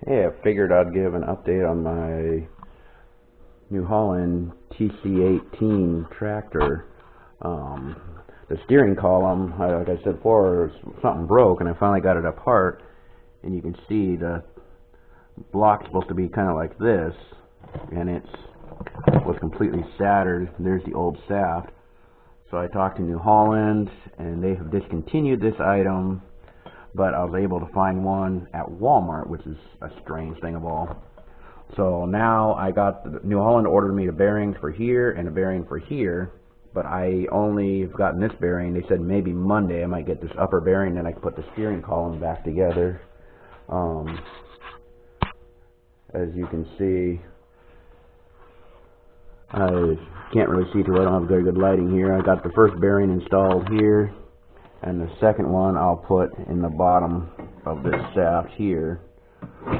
Hey, I figured I'd give an update on my Newholland TC18 tractor. The steering column, like I said before, something broke, and I finally got it apart. And you can see the block's supposed to be kind of like this, and it was completely shattered. There's the old shaft. So I talked to Newholland, and they have discontinued this item, but I was able to find one at Walmart, which is a strange thing of all. So now I got Newholland ordered me a bearing for here and a bearing for here, but I only have gotten this bearing. They said maybe Monday I might get this upper bearing, then I can put the steering column back together. As you can see, I can't really see too well. I don't have very good lighting here. I got the first bearing installed here, and the second one I'll put in the bottom of this shaft here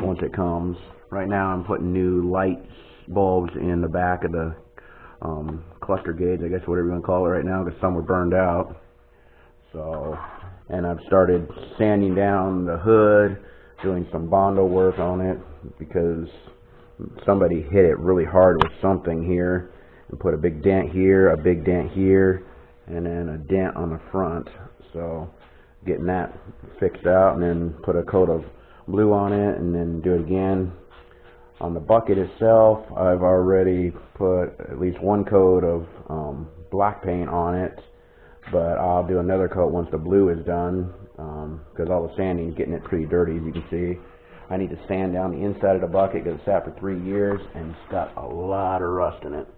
once it comes. Right now I'm putting new light bulbs in the back of the cluster gauge, I guess whatever you want to call it right now, because some were burned out. So, and I've started sanding down the hood, doing some Bondo work on it, because somebody hit it really hard with something here and put a big dent here, a big dent here, and then a dent on the front. So getting that fixed out, and then put a coat of blue on it, and then do it again. On the bucket itself, I've already put at least one coat of black paint on it, but I'll do another coat once the blue is done, because all the sanding is getting it pretty dirty, as you can see. I need to sand down the inside of the bucket because it's sat for 3 years and it's got a lot of rust in it.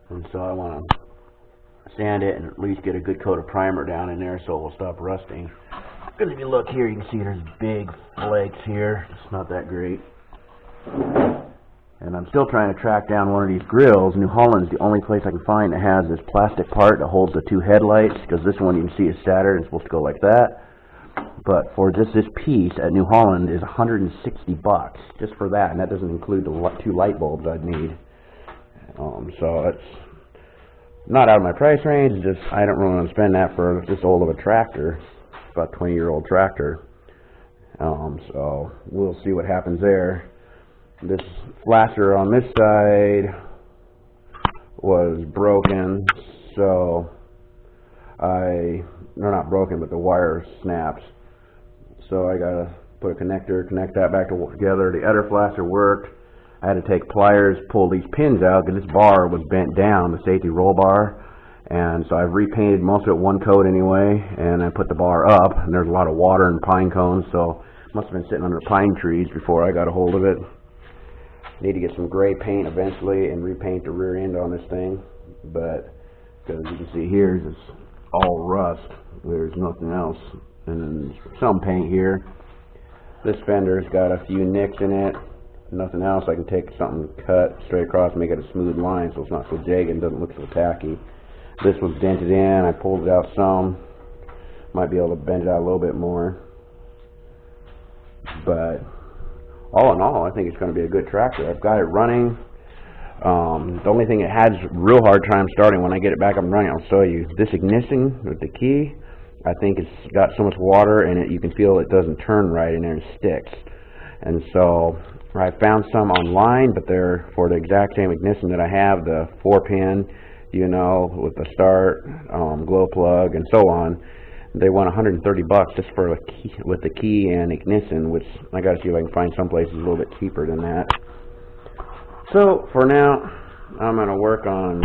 And so I want to sand it and at least get a good coat of primer down in there so it will stop rusting. Because if you look here, you can see there's big flakes here. It's not that great. And I'm still trying to track down one of these grills. Newholland's the only place I can find that has this plastic part that holds the two headlights, because this one you can see is shattered and it's supposed to go like that. But for just this piece at Newholland is $160 just for that, and that doesn't include the two light bulbs I'd need. So it's not out of my price range. It's just I don't really want to spend that for this old of a tractor, about 20-year-old tractor. So we'll see what happens there. This flasher on this side was broken, so they're not broken, but the wire snapped. So I gotta put a connector, connect that back together. The other flasher worked. I had to take pliers, pull these pins out, because this bar was bent down, the safety roll bar. And so I've repainted most of it one coat anyway, and I put the bar up, and there's a lot of water and pine cones, so it must have been sitting under pine trees before I got a hold of it. Need to get some gray paint eventually and repaint the rear end on this thing, but because you can see here, it's all rust. There's nothing else. And then some paint here. This fender's got a few nicks in it. Nothing else. I can take something cut straight across and make it a smooth line so it's not so jagged and doesn't look so tacky. This was dented in. I pulled it out some. Might be able to bend it out a little bit more. But all in all, I think it's going to be a good tractor. I've got it running. The only thing it has real hard time starting when I get it back up and running, I'll show you. This ignition with the key, I think it's got so much water in it, you can feel it doesn't turn right in there and sticks. And so I found some online, but they're for the exact same ignition that I have, the 4-pin, you know, with the start, glow plug, and so on. They want $130 just for a key, with the key and ignition, which I got to see if I can find some places a little bit cheaper than that. So for now, I'm going to work on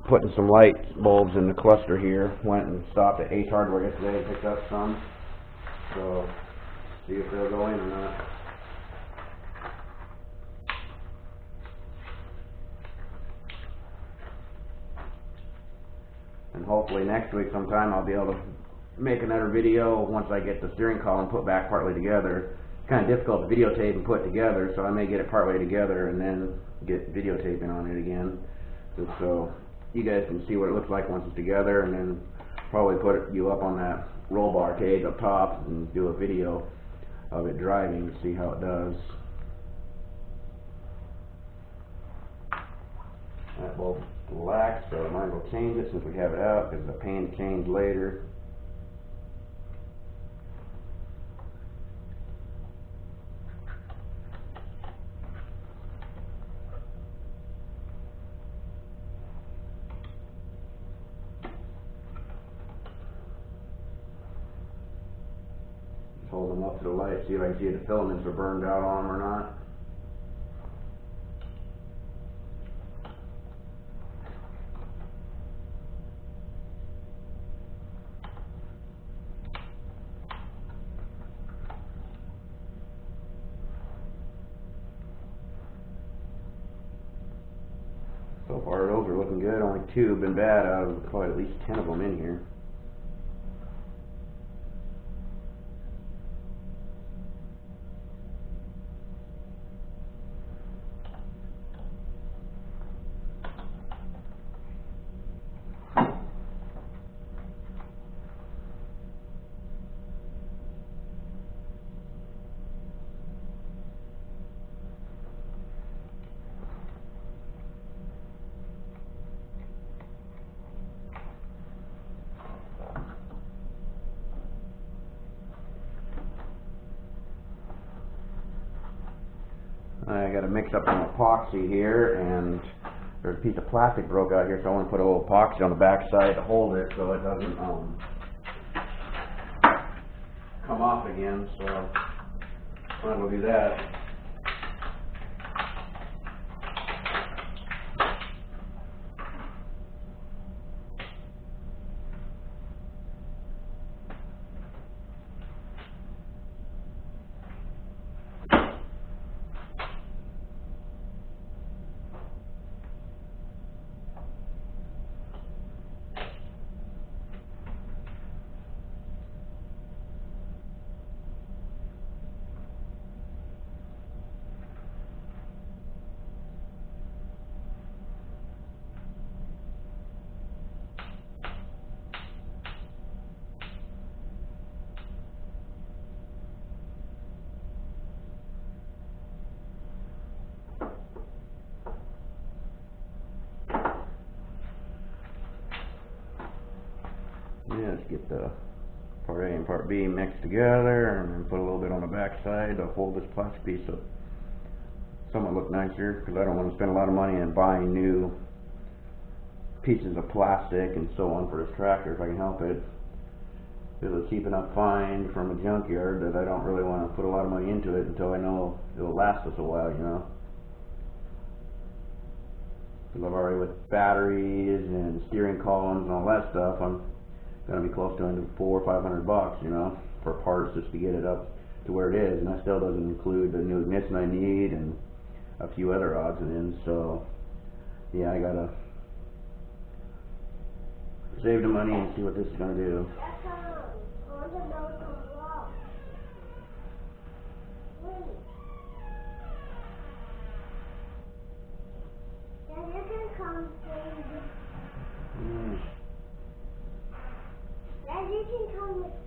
putting some light bulbs in the cluster here. Went and stopped at Ace Hardware yesterday and picked up some. So see if they'll go in or not. And hopefully next week sometime I'll be able to make another video once I get the steering column put back partly together. It's kind of difficult to videotape and put together, so I may get it partway together and then get videotaping on it again. So you guys can see what it looks like once it's together, and then probably put you up on that roll bar cage up top and do a video of it driving to see how it does. That bulb black, so I might as well change it since we have it out, because the paint change later. Just hold them up to the light, see if I can see if the filaments are burned out on them or not. So far those are looking good. Only 2 have been bad out of probably at least 10 of them in here. I got to mix up some epoxy here, and there's a piece of plastic broke out here, so I want to put a little epoxy on the back side to hold it so it doesn't come off again. So might as well do that. Yeah, let's get the part A and part B mixed together, and then put a little bit on the back side to hold this plastic piece so somewhat look nicer, because I don't want to spend a lot of money on buying new pieces of plastic and so on for this tractor if I can help it. It was a cheap enough find from a junkyard that I don't really want to put a lot of money into it until I know it'll last us a while, you know. Because I've already, with batteries and steering columns and all that stuff, I'm going to be close to under $400 or $500, you know, for parts just to get it up to where it is, and that still doesn't include the new ignition I need and a few other odds and ends. So yeah, I gotta save the money and see what this is going to do. You can come, baby. Dad, you can come with